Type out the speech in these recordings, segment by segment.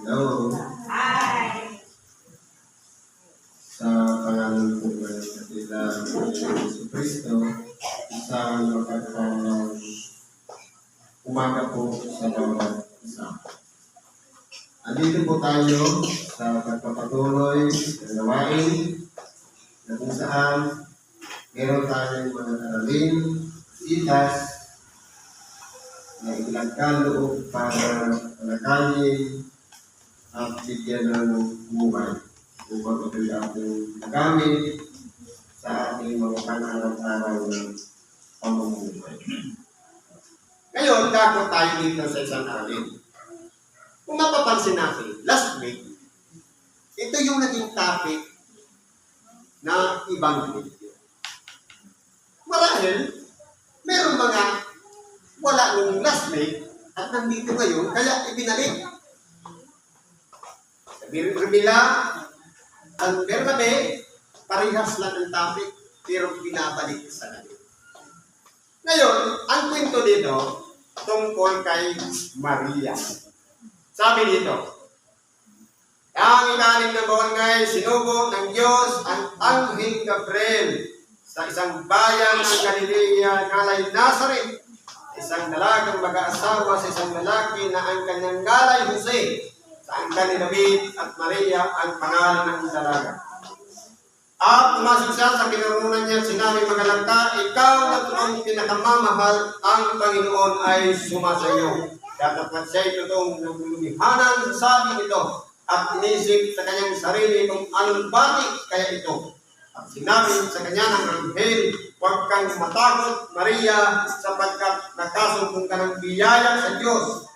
Hello. Hi. Sa pangalan po ng katilang Yesu Cristo, isang mapagpawang umaga po sa bawat isa. Andito po tayo sa pagpapatuloy ng gawain na kung saan meron tayong mga aralin, itas, na ilagkan loob para alakayin at bigyan ng buhay upang ito'y ating magamit sa ating mga pang-araw-araw ng pamumuhay. Ngayon, kako tayo dito sa isang aralin. Kung mapapansin natin, last week, ito yung naging topic na ibang video. Marahil, meron mga wala nung last week at nandito ngayon, kaya ibinalik. Bila ang Bernabe, parehas lang ang topic, pero binabalik sa kanila. Ngayon, ang kwento dito, tungkol kay Maria. Sabi dito, ang ikalim na buwan ngay, sinugo ng Diyos ang Anghel Gabriel sa isang bayan ng Galilea, ngalay Nazareth, isang dalagang mag-aasawa sa isang lalaki na ang kanyang ngalay Jose, sa angkan ni David at Maria ang pangalan ng dalaga. At pumasok siya sa kinarunan niya, sinabi magalangka, ikaw na totoong pinakamamahal, ang Panginoon ay sumasayo. Datapwat siya totoong nagulumihanan sa sabi nito at inisip sa kanyang sarili kung anong bakit kaya ito. At sinabi sa kanya ng anghel, huwag kang matakot, Maria, sapagkat nakasumpong ka ng biyaya sa Diyos.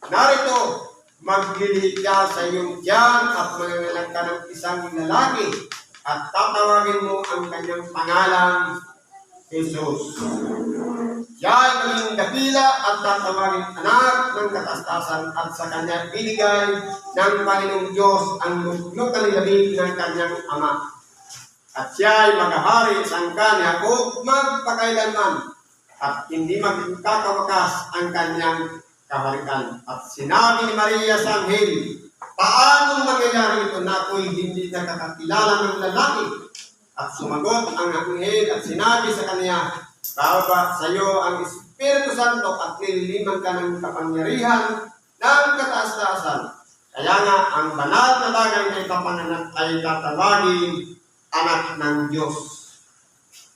Narito, maglilihi ka sa iyong tiyan at manganganak ka ng isang lalaki at tatawagin mo ang kanyang pangalan, Jesus. Siya ay maging dakila at tatawagin anak ng katastasan at sa kanya binigay ng Panginoong Diyos ang luklukan ni David ng kanyang ama. At siya ay maghahari sa angkan ni Jacob magpakailanman at hindi magkakawakas ang kanyang kaharikan. At sinabi ni Maria sa anghel, paano mangyayari ito na ako'y hindi nakakakilala ng lalaki? At sumagot ang anghel at sinabi sa kanya, baba sa iyo ang Espiritu Santo at nililiman ka ng kapangyarihan ng kataas-taasan. Kaya nga ang banal na bagay na ipapanganak ay tatawagin anak ng Diyos.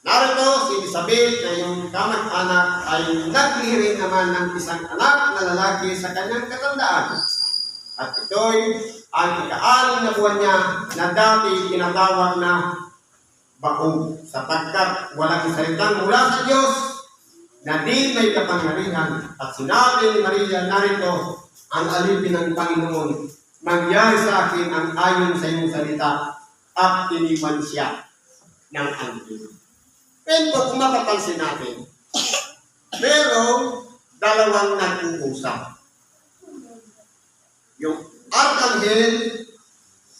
Narito si Elizabeth na yung kamag-anak ay naglihirin naman ng isang anak na lalaki sa kanyang katandaan. At ito'y ang ika-6 na buwan niya na dati tinatawag na bakog, sapagkat walang salitang mula sa Diyos na di may kapangyarihan. At sinabi ni Maria, narito ang alipin ng Panginoon, mangyari sa akin ang ayon sa iyong salita, at iniwan siya ng anghel. Pero kung mapapansin natin, merong dalawang nag-uusap. Yung Arkanghel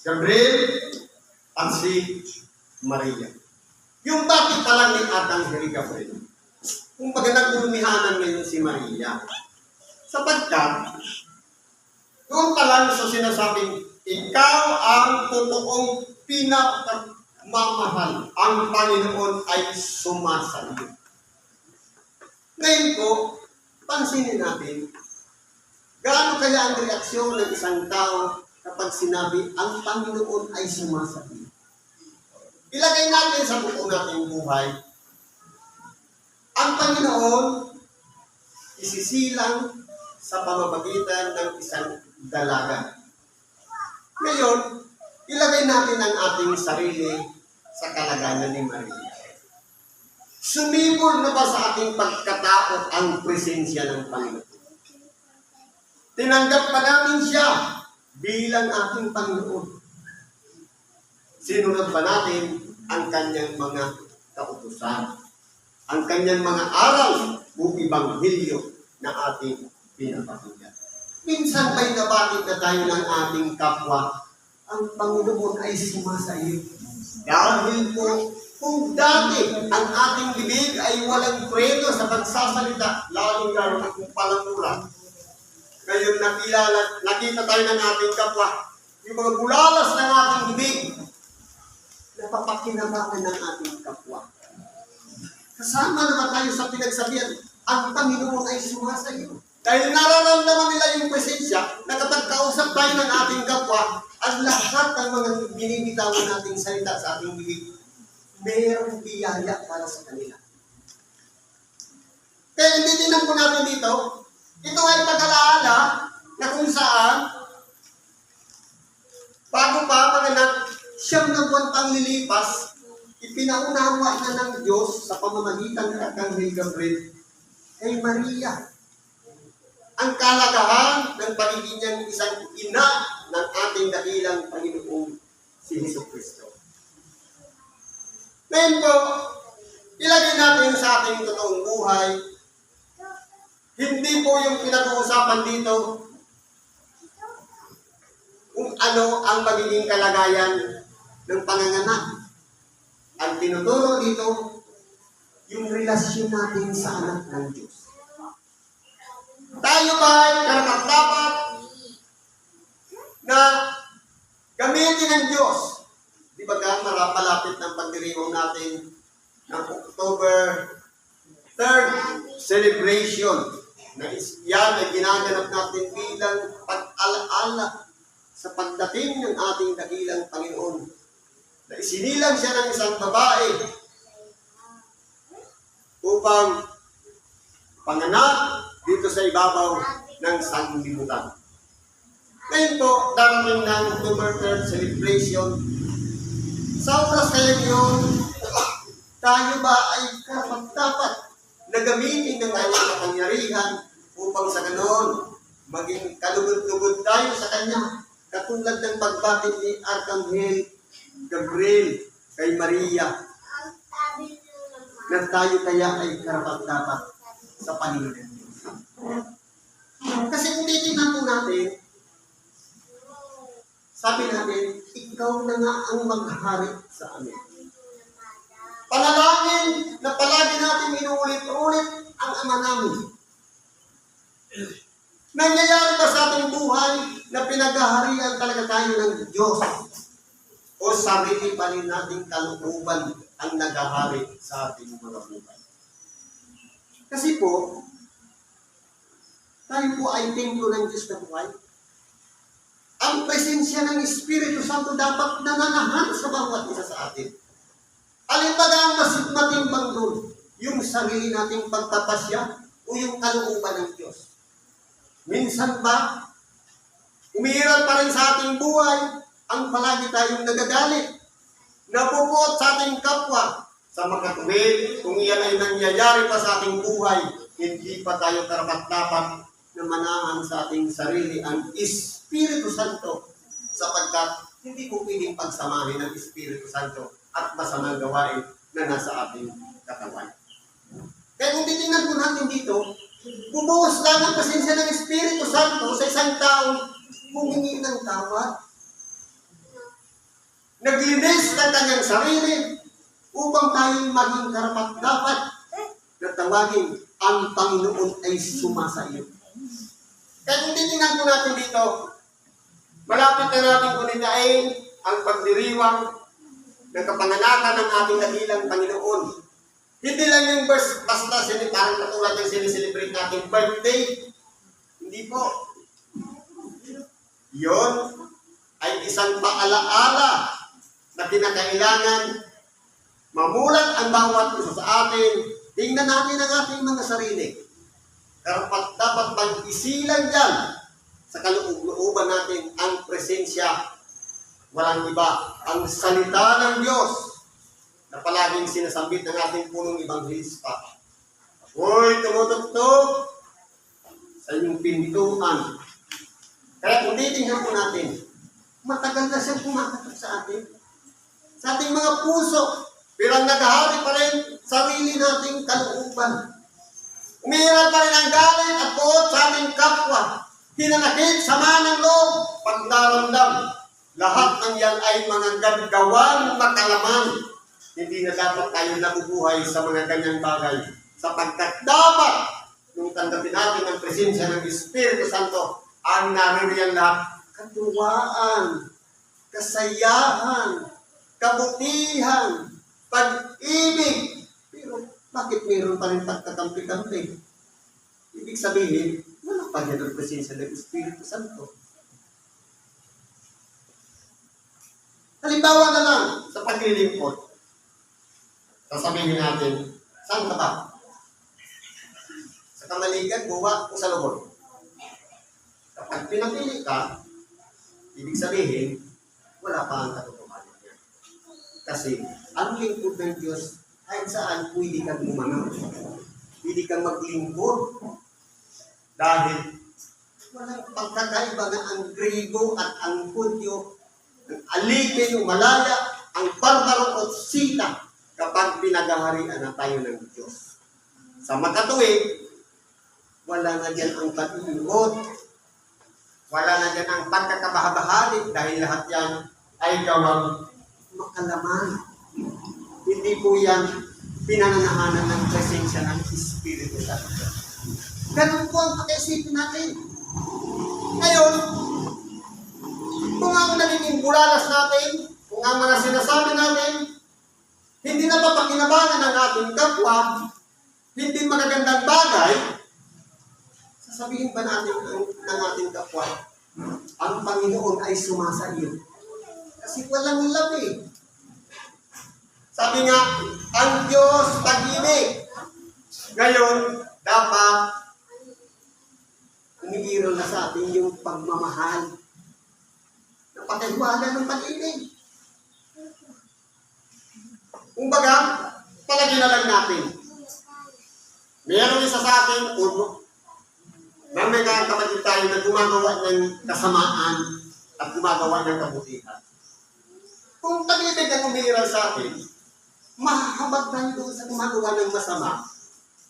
Gabriel at si Maria. Yung bakit pa lang ni Arkanghel Gabriel? Kung baga nagulumihanan ngayon si Maria. Sapagkat, doon pa lang sa sinasabing, ikaw ang totoong pinakamamahal, ang Panginoon ay sumasayo. Ngayon po, pansinin natin, gaano kaya ang reaksyon ng isang tao kapag sinabi, ang Panginoon ay sumasayo? Ilagay natin sa buong nating buhay, ang Panginoon isisilang sa pamamagitan ng isang dalaga. Ngayon, ilagay natin ang ating sarili sa kalagayan ni Maria. Sumibol na ba sa ating pagkatao ang presensya ng Panginoon? Tinanggap pa namin siya bilang ating Panginoon. Sinunod ba natin ang kanyang mga kautusan, ang kanyang mga aral o ibanghilyo na ating pinapakinggan? Minsan ba'y nabatid na tayo ng ating kapwa, ang Panginoon ay sumasayo? Dahil po, kung dati ang ating bibig ay walang preno sa pagsasalita, lalong-lalo na kung palamura, Ngayon nakita tayo ng ating kapwa. Yung mga bulalas ng ating bibig, napapakinabangan ng ating kapwa. Kasama naman tayo sa pinagsabihan, ang Panginoon ay sumasayo. Dahil nararamdaman nila yung presensya na kapag kausap tayo ng ating kapwa, ang lahat ng mga binibitawan nating salita sa ating bibig, mayroong biyaya para sa kanila. Kaya hindi tinan po natin dito, ito ay pag-alaala na kung saan, bago pa manganak, siyam na buwan pang lilipas, ipinaunawa na ng Diyos sa pamamagitan ng Arkanghel Gabriel kay Maria ang kalagahan ng pagiging niyang isang ina ng ating dakilang Panginoong si Jesucristo. Ngayon po, ilagay natin sa ating totoong buhay, hindi po yung pinag-uusapan dito kung ano ang magiging kalagayan ng panganganak. Ang tinuturo dito, yung relasyon natin sa anak ng Diyos. Tayo ba ay karapat-dapat na gamitin ng Diyos? Di ba malapit ng pagdiriwang natin ng October 3rd celebration na yan ay ginaganap natin bilang pag-alaala sa pagdating ng ating dakilang Panginoon na isinilang siya ng isang babae upang panganak dito sa ibabaw ng sanglibutan. Ngayon po, darating ng October 3rd celebration. Sa oras kayo yun, tayo ba ay dapat na gamitin ng kanyang kapangyarihan upang sa ganon maging kalugod-lugod tayo sa kanya, katulad ng pagbatid ni Arkanghel Gabriel kay Maria, na tayo kaya ay karapat-dapat sa paningin ng Diyos. Kasi kung titignan po natin, sabi natin, ikaw na nga ang maghari sa amin. Panalangin na palagi natin inuulit-ulit ang Ama namin. Nangyayari ba sa ating buhay na pinaghaharian talaga tayo ng Diyos? O sarili pa rin nating kalooban ang naghahari sa ating mga buhay? Kasi po, tayo po ay templo ng Diyos na buhay. Ang presensya ng Espiritu Santo dapat nananahan sa bawat isa sa atin. Alin ba ang mas matimbang doon? Yung sarili nating pagpapasya o yung kalooban ng Diyos? Minsan ba, umiiral pa rin sa ating buhay ang palagi tayong nagagalit, napupuot sa ating kapwa, sa makatuwid, kung iyan ay nangyayari pa sa ating buhay, hindi pa tayo karapat-dapat na manahan sa ating sarili ang Espiritu Santo, sapagkat hindi ko pwedeng pagsamahin ng Espiritu Santo at masamang gawain na nasa ating katawan. Kaya kung titingnan po natin dito, bubuhos lang ang presensya ng Espiritu Santo sa isang taong humingi ng tawad. Naglinis ng kanyang sarili upang tayo maging karapat-dapat na tawagin ang Panginoon ay sumasayo. Kaya kung titingnan po natin dito, malapit na natin kunitain ang pagdiriwang ng kapanganakan ng ating dakilang Panginoon. Hindi lang yung basta parang katulad ng sineselebrate natin birthday. Hindi po. Yon ay isang paalaala na kinakailangan mamulat ang bawat isa sa atin. Tingnan natin ang ating mga sarili. Dapat bang isilang dyan sa kalooban natin ang presensya, walang iba, ang salita ng Diyos na palaging sinasambit ng ating punong ebanghelista. Ako'y tumutuktok sa inyong pintuan. Kaya kung titingnan po natin, matagal na siyang kumakatok sa atin. Sa ating mga puso, pero ang naghahari pa rin sarili nating kalooban. Umiiral pa rin ang galit at buot sa ating kapwa. Hinanakit, sama ng loob, pagdaramdam. Lahat ng yan ay mga gagawang makalaman. Hindi na dapat tayo nabubuhay sa mga ganyang bagay. Sapagkat dapat nung tanggapin natin ang presensya ng Espiritu Santo, ang naririyan lahat, katuwaan, kasayahan, kabutihan, pag-ibig. Pero bakit mayroon pa rin pagkakampi-kampi? Ibig sabihin, wala pa yan ang presensya ng Espiritu Santo. Halimbawa na lang sa paglilingkod. Sasabihin natin, saan ka ba? Sa Kamaligan, Buwa, o sa Lubon? Kapag pinapili ka, ibig sabihin, wala pa ang katotohanan niya. Kasi, ang lingkod ng Diyos, kahit saan pwede kang umano. Pwede kang maglingkod. Dahil, walang pagkakaiba na ang Griego at ang Hudyo, ang alipin o malaya, ang barbaro o sita, kapag pinagaharian na tayo ng Diyos. Sa makatuwid, wala na dyan ang pag-iingot, wala na dyan ang pagkakabahabahali, dahil lahat yan ay gawang makalaman. Hindi po yan pinananahanan ng presensya ng Espiritu Santo. Ganun po ang pakiisipin natin. Ngayon, kung ang naging bulalas natin, kung ang mga sinasabi natin, hindi na papakinabangan ng ating kapwa, hindi magagandang bagay, sasabihin ba natin ng ating kapwa, ang Panginoon ay sumasayo. Kasi walang labi. Sabi nga, ang Diyos pag-ibig. Ngayon, dapat umiiral na sa atin yung pagmamahal. Napakaiwala ng pag-ibig. Kumbaga, palagi na lang natin. Mayroon isa sa atin, na may kapatid tayo na gumagawa ng kasamaan at gumagawa ng kabutihan. Kung pag-ibig ang umiiral sa atin, mahahabag tayo doon sa gumagawa ng masama.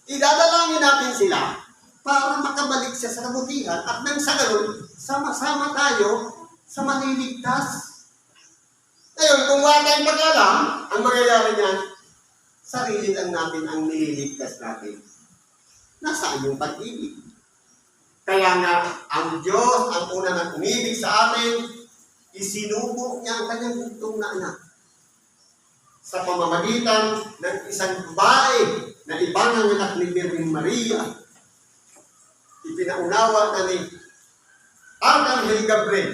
Idadalangin natin sila para makabalik siya sa kabutihan at nang sa ganun, sama-sama tayo sa maliligtas. Ngayon, kung wala tayong pag-alam, ang mangyayari niyan, sarili lang natin ang nililigtas natin. Nasaan yung pag-ibig? Kaya nga, ang Diyos, ang una na umibig sa atin, isinubo niya ang kanyang bugtong na anak. Sa pamamagitan ng isang babae na ibang ang anak ni Virgin Maria, ipinaunawa na ni Arkanghel Gabriel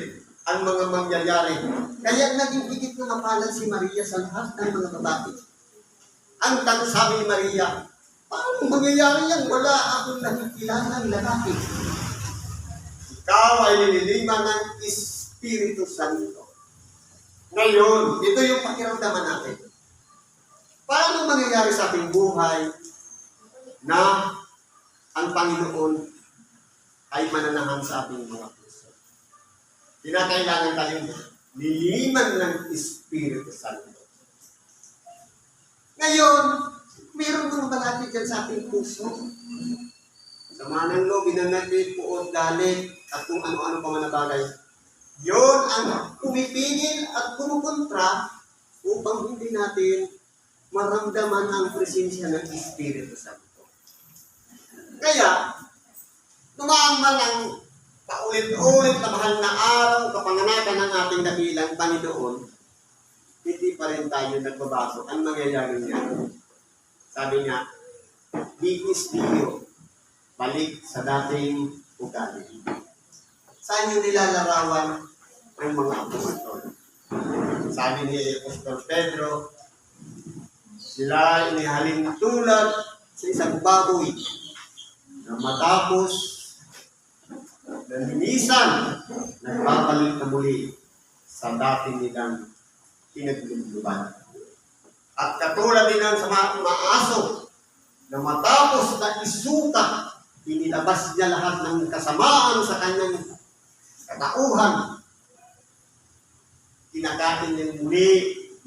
ang mga mangyayari. Kaya naging higit na mapalad si Maria sa lahat ng mga babae. Ang sabi ni Maria, paano mangyayari yan? Wala akong nakikilalang lalaki. Ikaw ay nililiman ng Espiritu Santo. Ngayon, ito yung pakiramdaman natin. Paano mangyayari sa ating buhay na ang Panginoon ay mananahan sa ating mga puso? Kinakailangan tayong niliman ng Espiritu Santo. Ngayon, mayroon mga balati dyan sa ating puso. Sama ng loob, binanagit, puot, galit, at kung ano-ano pa man na bagay. Yun ang pumipigil at kumukontra upang hindi natin maramdaman ang presensya ng Espiritu Santo. Kaya, tumaan man ang paulit-ulit na mahal na araw, kapanganakan ng ating dakilang Panginoon, hindi pa rin tayo nagbabago. Ang mangyayari niya, sabi niya, bigis niyo, balik sa dating ugali. Saan yung nilalarawan ng mga apostol? Sabi ni Apostol Pedro, sila inihalin tulad sa isang baboy na matapos na linisan, nagbabalik na muli sa dating nilang pinagluluban. At katulad din ang sa mga aso na matapos na isuka, inilabas niya lahat ng kasamaan sa kanyang katauhan. Kinakain niya muli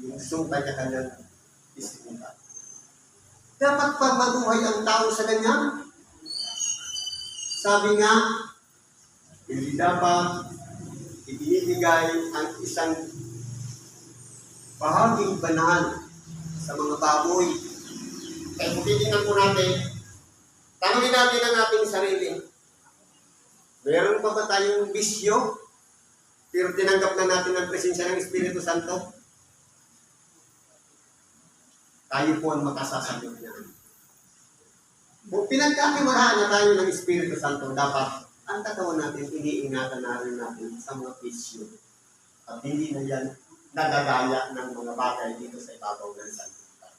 yung suka niya kanyang isuka. Dapat pa mabuhay ang tao sa ganyan? Sabi nga, hindi dapat ibinibigay ang isang bahaging banal sa mga baboy. Kaya kung titingnan po natin, Tanungin natin ang ating sarili. Meron pa ba tayong bisyo? Pero tinanggap na natin ang presensya ng Espiritu Santo? Tayo po ang makasasagot niya. Kung pinagkatiwalaan na tayo ng Espiritu Santo, dapat ang katawan natin, iniingatan na rin natin sa mga bisyo. At hindi na yan nagagaya ng mga bagay dito sa ibabaw ng sanlibutan.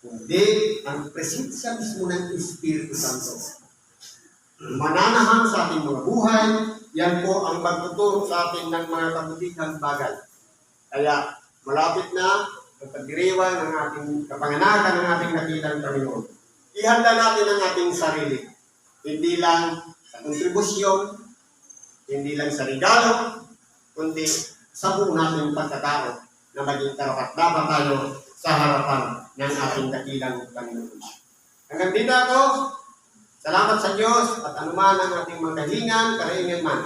Kundi ang presensya mismo ng Espiritu Santo. Mananahan sa ating mga buhay, yan po ang magtuturo sa atin ng mga kabutihang bagay. Kaya malapit na ang pagdiriwang ng ating kapanganakan ng ating dakilang Panginoon. Ihanda natin ang ating sarili. Hindi lang sa kontribusyon, hindi lang sa regalo, kundi sa buong nating pagkatao na maging karapat-dapat tayo sa harapan ng ating dakilang Panginoon. Hanggang dito ako, salamat sa Diyos at anuman ang ating mga kahingan, karaingan man.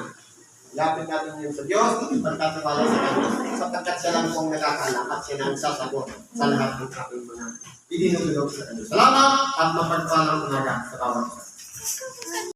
Lapit natin yun sa Diyos, pagkatiwala sa Kanya, sapagkat siya lang pong nakakaalam at siya ang sasagot sa lahat ng ating mga idinulog sa Kanya. Salamat at mapagpalang umaga sa bawat isa.